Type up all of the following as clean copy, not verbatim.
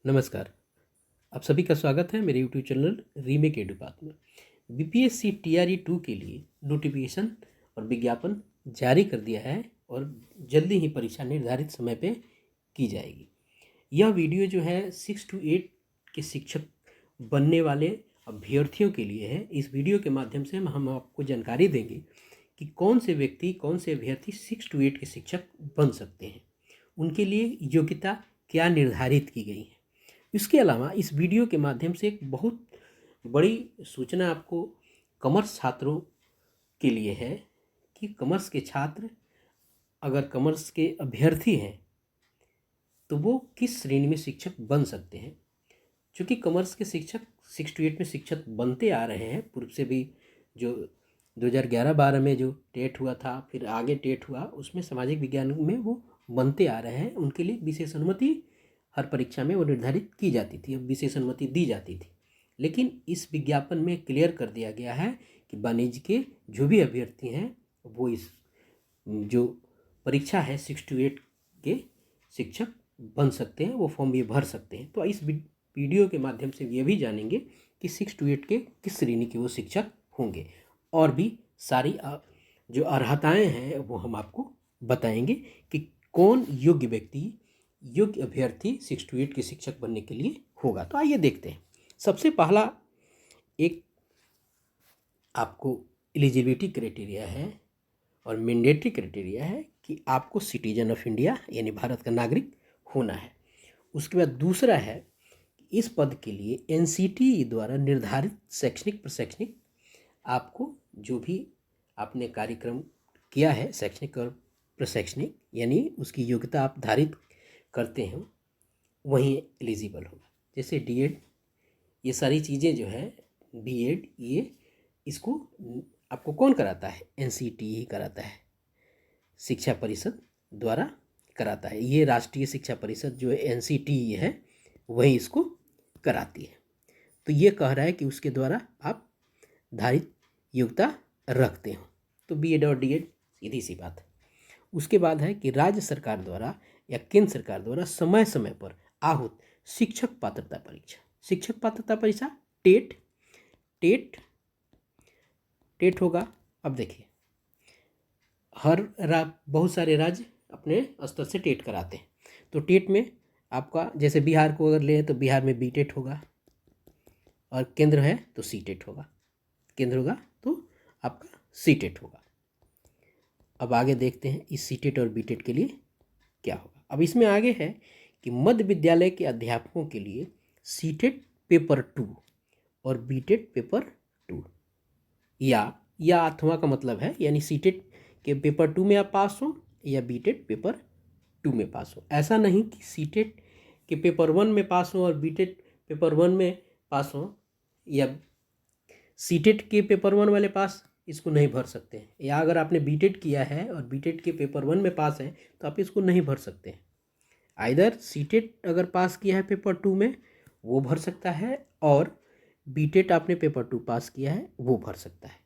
नमस्कार। आप सभी का स्वागत है मेरे यूट्यूब चैनल रीमेक एडुपाथ में। बीपीएससी टीआरई 2 के लिए नोटिफिकेशन और विज्ञापन जारी कर दिया है और जल्दी ही परीक्षा निर्धारित समय पे की जाएगी। यह वीडियो जो है 6 to 8 के शिक्षक बनने वाले अभ्यर्थियों के लिए है। इस वीडियो के माध्यम से हम आपको जानकारी देंगे कि कौन से व्यक्ति, कौन से अभ्यर्थी 6 to 8 के शिक्षक बन सकते हैं, उनके लिए योग्यता क्या निर्धारित की गई है। इसके अलावा इस वीडियो के माध्यम से एक बहुत बड़ी सूचना आपको कॉमर्स छात्रों के लिए है कि कॉमर्स के छात्र अगर कॉमर्स के अभ्यर्थी हैं तो वो किस श्रेणी में शिक्षक बन सकते हैं। चूँकि कॉमर्स के शिक्षक 6 to 8 में शिक्षक बनते आ रहे हैं, पूर्व से भी जो 2011-12 में जो टेट हुआ था, फिर आगे टेट हुआ, उसमें सामाजिक विज्ञान में वो बनते आ रहे हैं। उनके लिए विशेष अनुमति हर परीक्षा में वो निर्धारित की जाती थी, अब विशेष अनुमति दी जाती थी। लेकिन इस विज्ञापन में क्लियर कर दिया गया है कि वाणिज्य के जो भी अभ्यर्थी हैं वो इस जो परीक्षा है 6 to 8 के शिक्षक बन सकते हैं, वो फॉर्म भी भर सकते हैं। तो इस वीडियो के माध्यम से ये भी जानेंगे कि 6 to 8 के किस श्रेणी के वो शिक्षक होंगे और भी सारी जो अर्हताएँ हैं वो हम आपको बताएंगे कि कौन योग्य व्यक्ति, योग्य अभ्यर्थी 6 to 8 के शिक्षक बनने के लिए होगा। तो आइए देखते हैं। सबसे पहला एक आपको एलिजिबिलिटी क्राइटेरिया है और मैंडेटरी क्राइटेरिया है कि आपको सिटीजन ऑफ इंडिया यानी भारत का नागरिक होना है। उसके बाद दूसरा है कि इस पद के लिए एनसीटीई द्वारा निर्धारित शैक्षणिक प्रशैक्षणिक, आपको जो भी आपने कार्यक्रम किया है शैक्षणिक और प्रशैक्षणिक यानी उसकी योग्यता आप धारित करते हैं वहीं एलिजिबल होगा। जैसे डीएड, ये सारी चीज़ें जो है, बीएड, ये इसको आपको कौन कराता है? एनसीटीई ही कराता है, शिक्षा परिषद द्वारा कराता है। ये राष्ट्रीय शिक्षा परिषद जो एनसीटीई है वही इसको कराती है। तो ये कह रहा है कि उसके द्वारा आप धारित योग्यता रखते हो, तो बीएड और डीएड सीधी सी बात है। उसके बाद है कि राज्य सरकार द्वारा या केंद्र सरकार द्वारा समय समय पर आहूत शिक्षक पात्रता परीक्षा। शिक्षक पात्रता परीक्षा टेट टेट टेट होगा। अब देखिए बहुत सारे राज्य अपने स्तर से टेट कराते हैं। तो टेट में आपका जैसे बिहार को अगर लें तो बिहार में बीटेट होगा और केंद्र है तो सीटेट होगा, केंद्र होगा तो आपका सीटेट होगा। अब आगे देखते हैं इस सीटेट और बीटेट के लिए क्या होगा। अब इसमें आगे है कि मध्य विद्यालय के अध्यापकों के लिए सीटेट पेपर 2 और बीटेट पेपर 2 या अथवा का मतलब है, यानी सीटेट के पेपर 2 में आप पास हो या बीटेट पेपर 2 में पास हो। ऐसा नहीं कि सीटेट के पेपर 1 में पास हो और बीटेट पेपर 1 में पास हो, या सीटेट के पेपर 1 वाले पास इसको नहीं भर सकते हैं, या अगर आपने बीटेट किया है और बीटेट के पेपर 1 में पास है तो आप इसको नहीं भर सकते हैं। आइदर सीटेट अगर पास किया है पेपर 2 में वो भर सकता है और बीटेट आपने पेपर 2 पास किया है वो भर सकता है।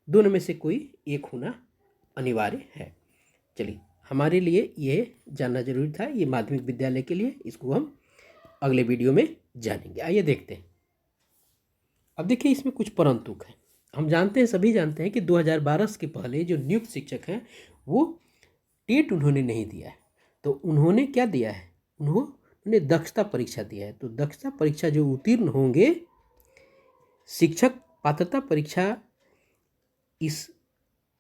दोनों में से कोई एक होना अनिवार्य है। चलिए, हमारे लिए ये जानना जरूरी था, ये माध्यमिक विद्यालय के लिए, इसको हम अगले वीडियो में जानेंगे। आइए देखते हैं। अब देखिए इसमें कुछ परंतुक है। हम जानते हैं, सभी जानते हैं कि 2012 के पहले जो नियुक्त शिक्षक हैं वो टेट उन्होंने नहीं दिया है, तो उन्होंने क्या दिया है? उन्होंने दक्षता परीक्षा दिया है। तो दक्षता परीक्षा जो उत्तीर्ण होंगे, शिक्षक पात्रता परीक्षा इस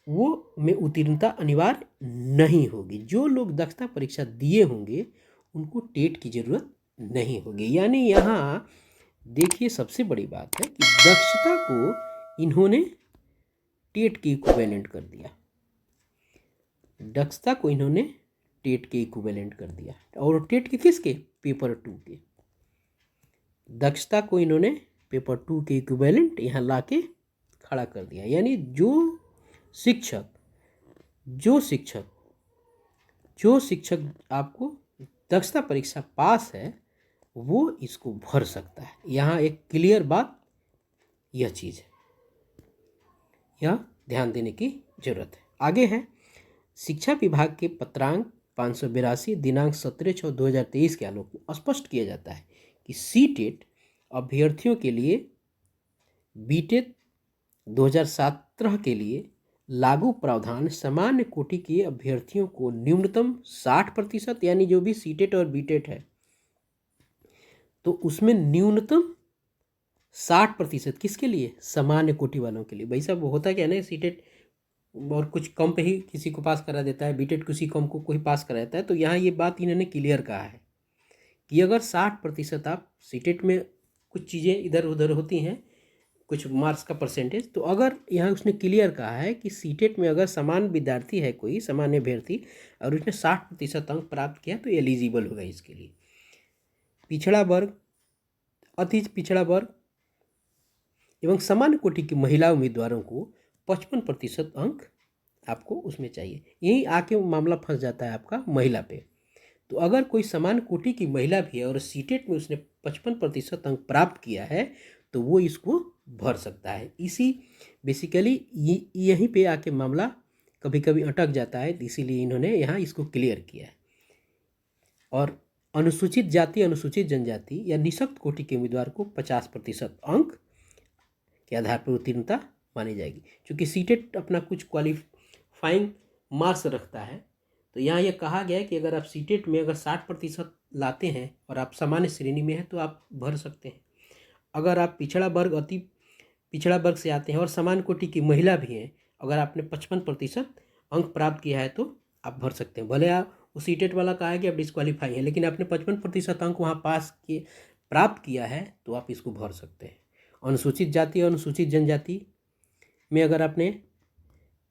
वो में उत्तीर्णता अनिवार्य नहीं होगी। जो लोग दक्षता परीक्षा दिए होंगे उनको टेट की जरूरत नहीं होगी। यानी यहाँ देखिए सबसे बड़ी बात है कि दक्षता को इन्होंने टेट के इक्विवेलेंट कर दिया, दक्षता को इन्होंने टेट के इक्विवेलेंट कर दिया। और टेट के किसके? पेपर 2 के। दक्षता को इन्होंने पेपर 2 के इक्विवेलेंट यहाँ ला के खड़ा कर दिया। यानी जो शिक्षक आपको दक्षता परीक्षा पास है वो इसको भर सकता है। यहाँ एक क्लियर बात यह चीज़ है, यह ध्यान देने की जरूरत है। आगे है शिक्षा विभाग के 582 दिनांक 17/6/2023 के आलोक में स्पष्ट किया जाता है कि सीटेट अभ्यर्थियों के लिए बीटेट 2017 के लिए लागू प्रावधान सामान्य कोटि के अभ्यर्थियों को न्यूनतम 60%, यानी जो भी सीटेट और बीटेट है तो उसमें न्यूनतम 60% किसके लिए, सामान्य कोटि वालों के लिए। भाई साहब होता क्या है ना, सीटेट और कुछ कम पे ही किसी को पास करा देता है, बीटेट किसी कम को कोई पास करा देता है। तो यहाँ ये बात इन्होंने क्लियर कहा है कि अगर 60% आप सीटेट में, कुछ चीज़ें इधर उधर होती हैं, कुछ मार्क्स का परसेंटेज, तो अगर यहाँ उसने क्लियर कहा है कि सीटेट में अगर समान विद्यार्थी है, कोई सामान्य अभ्यर्थी, और उसने 60% अंक प्राप्त किया तो एलिजिबल होगा इसके लिए। पिछड़ा वर्ग, अति पिछड़ा वर्ग एवं सामान्य कोटि की महिला उम्मीदवारों को 55% अंक आपको उसमें चाहिए। यही आके मामला फंस जाता है आपका महिला पे। तो अगर कोई सामान्य कोटि की महिला भी है और सीटेट में उसने 55% अंक प्राप्त किया है तो वो इसको भर सकता है। इसी बेसिकली यहीं पे आके मामला कभी कभी अटक जाता है, इसीलिए इन्होंने यहाँ इसको क्लियर किया है। और अनुसूचित जाति, अनुसूचित जनजाति या निःशक्त कोटि के उम्मीदवार को 50% अंक के आधार पर उत्तीर्णता मानी जाएगी। क्योंकि सीटेट अपना कुछ क्वालिफाइंग मार्क्स रखता है, तो यहाँ यह कहा गया है कि अगर आप सीटेट में अगर 60% लाते हैं और आप सामान्य श्रेणी में हैं तो आप भर सकते हैं। अगर आप पिछड़ा वर्ग, अति पिछड़ा वर्ग से आते हैं और सामान्य कोटि की महिला भी हैं, अगर आपने 55% अंक प्राप्त किया है तो आप भर सकते हैं। भले आप वो सीटेट वाला कहा है कि आप डिस्क्वालीफाई हैं, लेकिन आपने 55% अंक वहाँ पास किए, प्राप्त किया है तो आप इसको भर सकते हैं। अनुसूचित जाति और अनुसूचित जनजाति में अगर आपने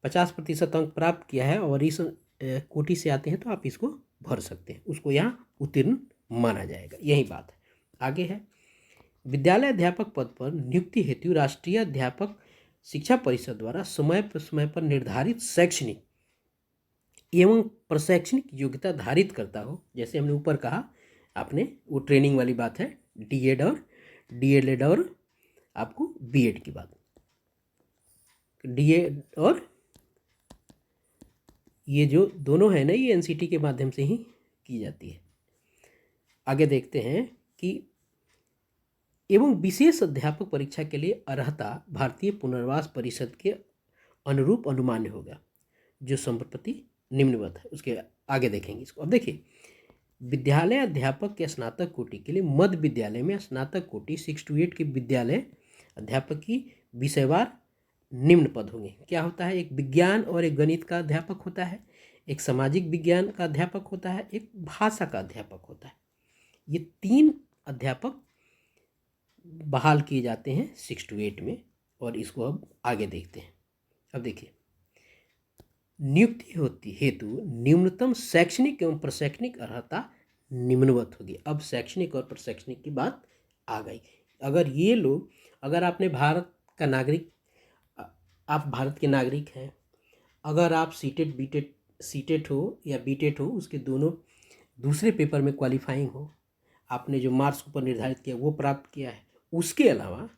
50% अंक प्राप्त किया है और इस कोटि से आते हैं तो आप इसको भर सकते हैं, उसको यहाँ उत्तीर्ण माना जाएगा। यही बात है। आगे है, विद्यालय अध्यापक पद पर नियुक्ति हेतु राष्ट्रीय अध्यापक शिक्षा परिषद द्वारा समय पर निर्धारित शैक्षणिक एवं प्रशैक्षणिक योग्यता धारित करता हो। जैसे हमने ऊपर कहा, आपने वो ट्रेनिंग वाली बात है, डीएड और डीएलएड और आपको बीएड की बात, डीएड और ये जो दोनों है ना, ये एनसीटी के माध्यम से ही की जाती है। आगे देखते हैं कि एवं विशेष अध्यापक परीक्षा के लिए अर्हता भारतीय पुनर्वास परिषद के अनुरूप अनुमान्य होगा, जो संप्रति निम्नवत है। उसके आगे देखेंगे इसको। अब देखिए, विद्यालय अध्यापक के स्नातक कोटि के लिए मध्य विद्यालय में स्नातक कोटि 6 to 8 के विद्यालय अध्यापक की विषयवार निम्न पद होंगे। क्या होता है, एक विज्ञान और एक गणित का अध्यापक होता है, एक सामाजिक विज्ञान का अध्यापक होता है, एक भाषा का अध्यापक होता है। ये 3 अध्यापक बहाल किए जाते हैं 6 to 8 में, और इसको अब आगे देखते हैं। अब देखिए, नियुक्ति होती हेतु न्यूनतम शैक्षणिक एवं प्रशैक्षणिक अर्हता निम्नवत होगी। अब शैक्षणिक और प्रशैक्षणिक की बात आ गई। अगर ये लोग, अगर आपने भारत का नागरिक, आप भारत के नागरिक हैं, अगर आप सीटेट हो या बीटेट हो, उसके दोनों दूसरे पेपर में क्वालिफाइंग हो, आपने जो मार्क्स ऊपर निर्धारित किया वो प्राप्त किया है, उसके अलावा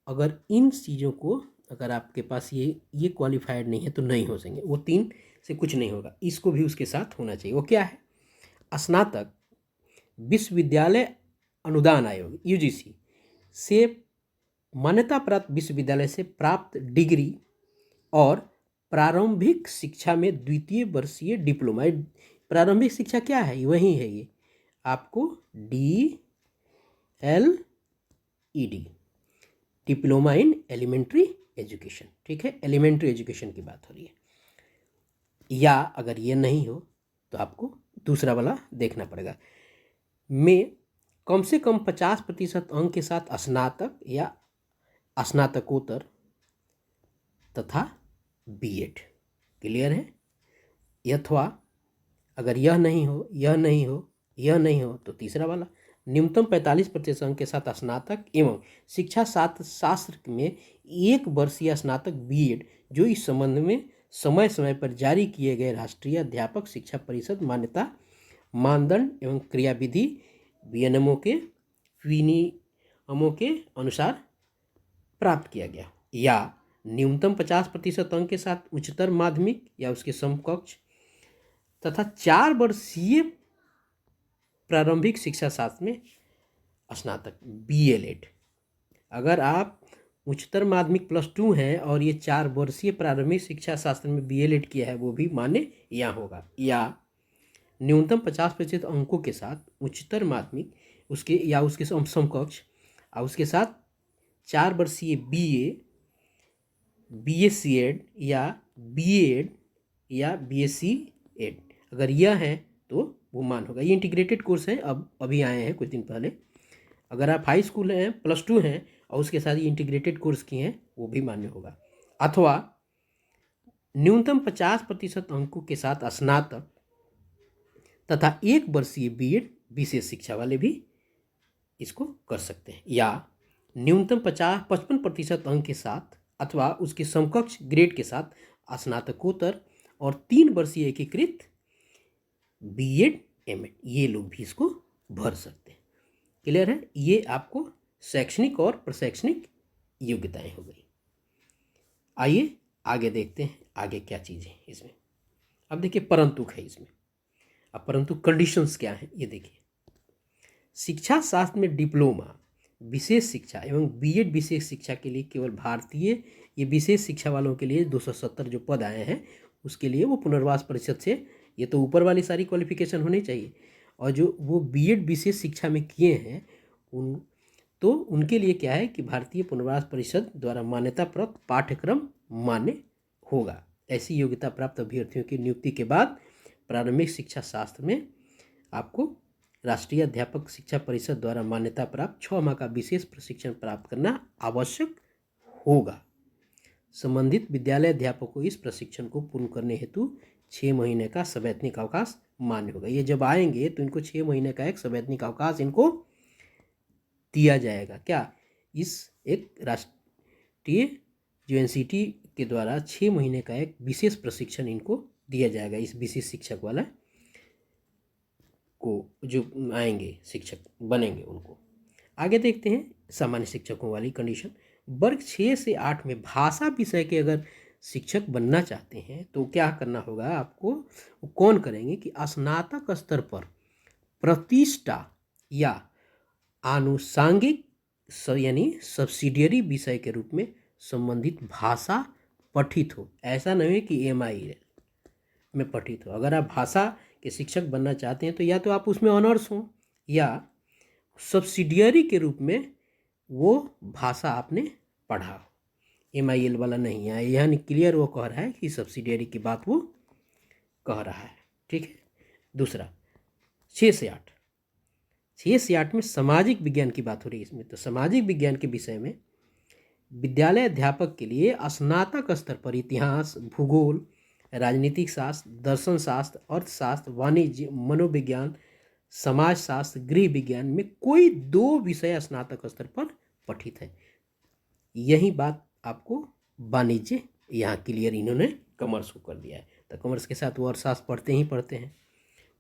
अगर इन चीज़ों को, अगर आपके पास ये क्वालिफाइड नहीं है तो नहीं हो सकेंगे, वो 3 से कुछ नहीं होगा, इसको भी उसके साथ होना चाहिए। वो क्या है, स्नातक विश्वविद्यालय अनुदान आयोग यूजीसी से मान्यता प्राप्त विश्वविद्यालय से प्राप्त डिग्री और प्रारंभिक शिक्षा में द्वितीय वर्षीय डिप्लोमा। प्रारंभिक शिक्षा क्या है, वही है ये आपको DLED, diploma in elementary education. ठीक है, एलिमेंट्री एजुकेशन की बात हो रही है। या अगर ये नहीं हो तो आपको दूसरा वाला देखना पड़ेगा, में कम से कम 50% अंक के साथ स्नातक या स्नातकोत्तर तथा बीएड। क्लियर है। अथवा अगर यह नहीं हो तो तीसरा वाला, न्यूनतम 45% अंक के साथ स्नातक एवं शिक्षा शास्त्र में 1 वर्षीय स्नातक बीएड, जो इस संबंध में समय समय पर जारी किए गए राष्ट्रीय अध्यापक शिक्षा परिषद मान्यता मानदंड एवं क्रियाविधि विनियमों के अनुसार प्राप्त किया गया। या न्यूनतम 50% अंक के साथ उच्चतर माध्यमिक या उसके समकक्ष तथा 4 वर्षीय प्रारंभिक शिक्षा शास्त्र में स्नातक BLED। अगर आप उच्चतर माध्यमिक +2 हैं और ये 4 वर्षीय प्रारंभिक शिक्षा शास्त्र में BLED किया है, वो भी मान्य यहाँ होगा। या न्यूनतम 50% अंकों के साथ उच्चतर माध्यमिक उसके या उसके समकक्ष और उसके साथ 4 वर्षीय BSc या BEd या BSc अगर यह है तो वो मान होगा। ये इंटीग्रेटेड कोर्स है, अभी आए हैं कुछ दिन पहले। अगर आप हाई स्कूल हैं, +2 हैं और उसके साथ ये इंटीग्रेटेड कोर्स किए हैं, वो भी मान्य होगा। अथवा न्यूनतम 50% अंकों के साथ स्नातक तथा 1 वर्षीय BEd विशेष शिक्षा वाले भी इसको कर सकते हैं। या न्यूनतम 55% अंक के साथ अथवा उसके समकक्ष ग्रेड के साथ स्नातकोत्तर और 3 वर्षीय एकीकृत BEd MAd, ये लोग भी इसको भर सकते हैं। क्लियर है? ये आपको शैक्षणिक और प्रशैक्षणिक योग्यताएं हो गई। आइए आगे देखते हैं आगे क्या चीज़ है इसमें। अब देखिए परंतु है इसमें। अब परंतु कंडीशंस क्या हैं ये देखिए। शिक्षा शास्त्र में डिप्लोमा विशेष शिक्षा एवं BEd विशेष शिक्षा के लिए केवल भारतीय ये विशेष शिक्षा वालों के लिए 270 जो पद आए हैं उसके लिए वो पुनर्वास परिषद से, ये तो ऊपर वाली सारी क्वालिफिकेशन होनी चाहिए, और जो वो BEd विशेष शिक्षा में किए हैं उनके लिए क्या है कि भारतीय पुनर्वास परिषद द्वारा मान्यता प्राप्त पाठ्यक्रम मान्य होगा। ऐसी योग्यता प्राप्त अभ्यर्थियों की नियुक्ति के बाद प्रारंभिक शिक्षा शास्त्र में आपको राष्ट्रीय अध्यापक शिक्षा परिषद द्वारा मान्यता प्राप्त 6 माह का विशेष प्रशिक्षण प्राप्त करना आवश्यक होगा। संबंधित विद्यालय अध्यापकों को इस प्रशिक्षण को पूर्ण करने हेतु 6 महीने का सवैतनिक अवकाश मान्य होगा। ये जब आएंगे तो इनको 6 महीने का एक सवैतनिक अवकाश इनको दिया जाएगा। क्या? इस एक राष्ट्रीय जो NCT के द्वारा 6 महीने का एक विशेष प्रशिक्षण इनको दिया जाएगा, इस विशेष शिक्षक वाला को जो आएंगे शिक्षक बनेंगे उनको। आगे देखते हैं सामान्य शिक्षकों वाली कंडीशन। वर्ग 6 से 8 में भाषा विषय के अगर शिक्षक बनना चाहते हैं तो क्या करना होगा आपको? कौन करेंगे कि स्नातक स्तर पर प्रतिष्ठा या आनुषांगिक यानी सब्सिडियरी विषय के रूप में संबंधित भाषा पठित हो। ऐसा नहीं है कि MIL में पठित हो। अगर आप भाषा के शिक्षक बनना चाहते हैं तो या तो आप उसमें ऑनर्स हों या सब्सिडियरी के रूप में वो भाषा आपने पढ़ा हो। MIL वाला नहीं है, यानी क्लियर वो कह रहा है कि सब्सिडियरी की बात वो कह रहा है। ठीक है। दूसरा 6 से 8 में सामाजिक विज्ञान की बात हो रही है इसमें। तो सामाजिक विज्ञान के विषय में विद्यालय अध्यापक के लिए स्नातक स्तर पर इतिहास, भूगोल, राजनीतिक शास्त्र, दर्शन शास्त्र, अर्थशास्त्र, वाणिज्य, मनोविज्ञान, समाजशास्त्र, गृह विज्ञान में कोई 2 विषय स्नातक स्तर पर पठित है। यही बात आपको वाणिज्य यहाँ क्लियर इन्होंने कॉमर्स को कर दिया है। तो कॉमर्स के साथ वो अर्थशास्त्र पढ़ते ही पढ़ते हैं।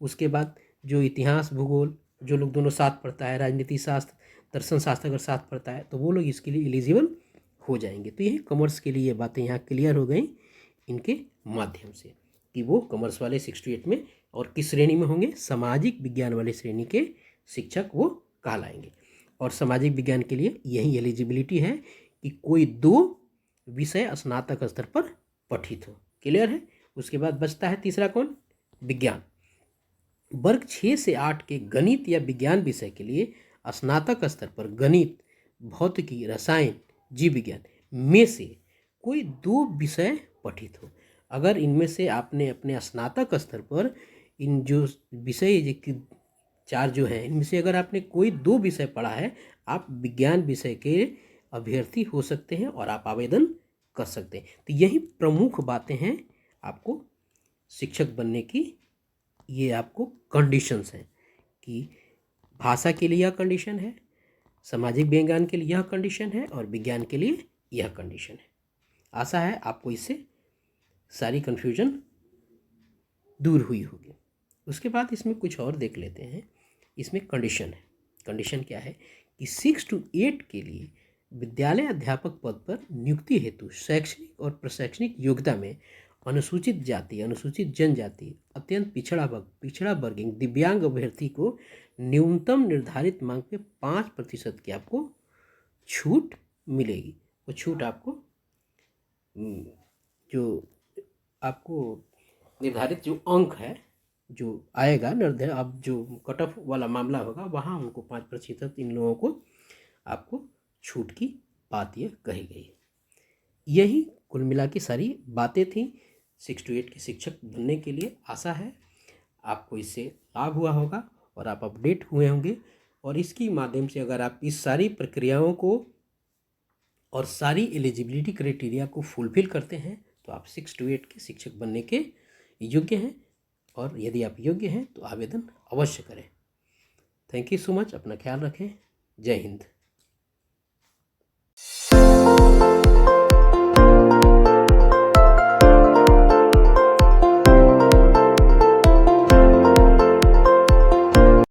उसके बाद जो इतिहास, भूगोल जो लोग दोनों साथ पढ़ता है, राजनीतिक शास्त्र, दर्शन शास्त्र अगर साथ पढ़ता है तो वो लोग इसके लिए एलिजिबल हो जाएंगे। तो यही कॉमर्स के लिए ये बातें यहाँ क्लियर हो गई इनके माध्यम से कि वो कॉमर्स वाले 68 में और किस श्रेणी में होंगे? सामाजिक विज्ञान वाले श्रेणी के शिक्षक वो कहलाएंगे। और सामाजिक विज्ञान के लिए यही एलिजिबिलिटी है कि कोई 2 विषय स्नातक स्तर पर पठित हो। क्लियर है? उसके बाद बचता है तीसरा कौन? विज्ञान। वर्ग 6 से 8 के गणित या विज्ञान विषय के लिए स्नातक स्तर पर गणित, भौतिकी, रसायन, जीव विज्ञान में से कोई 2 विषय पठित हो। अगर इनमें से आपने अपने स्नातक स्तर पर इन जो विषय 4 जो हैं इनमें से अगर आपने कोई 2 विषय पढ़ा है, आप विज्ञान विषय के अभ्यर्थी हो सकते हैं और आप आवेदन कर सकते हैं। तो यही प्रमुख बातें हैं आपको शिक्षक बनने की। ये आपको कंडीशंस हैं कि भाषा के लिए यह कंडीशन है, सामाजिक विज्ञान के लिए यह कंडीशन है और विज्ञान के लिए यह कंडीशन है। आशा है आपको इससे सारी कन्फ्यूजन दूर हुई होगी। उसके बाद इसमें कुछ और देख लेते हैं। इसमें कंडीशन है। कंडीशन क्या है कि 6 to 8 के लिए विद्यालय अध्यापक पद पर नियुक्ति हेतु शैक्षणिक और प्रशैक्षणिक योग्यता में अनुसूचित जाति, अनुसूचित जनजाति, अत्यंत पिछड़ा वर्गीय, दिव्यांग अभ्यर्थी को न्यूनतम निर्धारित मांग पे 5% की आपको छूट मिलेगी। वो छूट आपको जो आपको निर्धारित जो अंक है जो आएगा निर्धारित, अब जो कट ऑफ वाला मामला होगा वहाँ उनको 5% इन लोगों को आपको छूट की बात ये कही गई है। यही कुल मिला के सारी बातें थी 6 to 8 के शिक्षक बनने के लिए। आशा है आपको इससे लाभ हुआ होगा और आप अपडेट हुए होंगे, और इसके माध्यम से अगर आप इस सारी प्रक्रियाओं को और सारी एलिजिबिलिटी क्राइटेरिया को फुलफिल करते हैं तो आप 6 to 8 के शिक्षक बनने के योग्य हैं, और यदि आप योग्य हैं तो आवेदन अवश्य करें। Thank you so much. अपना ख्याल रखें। जय हिंद।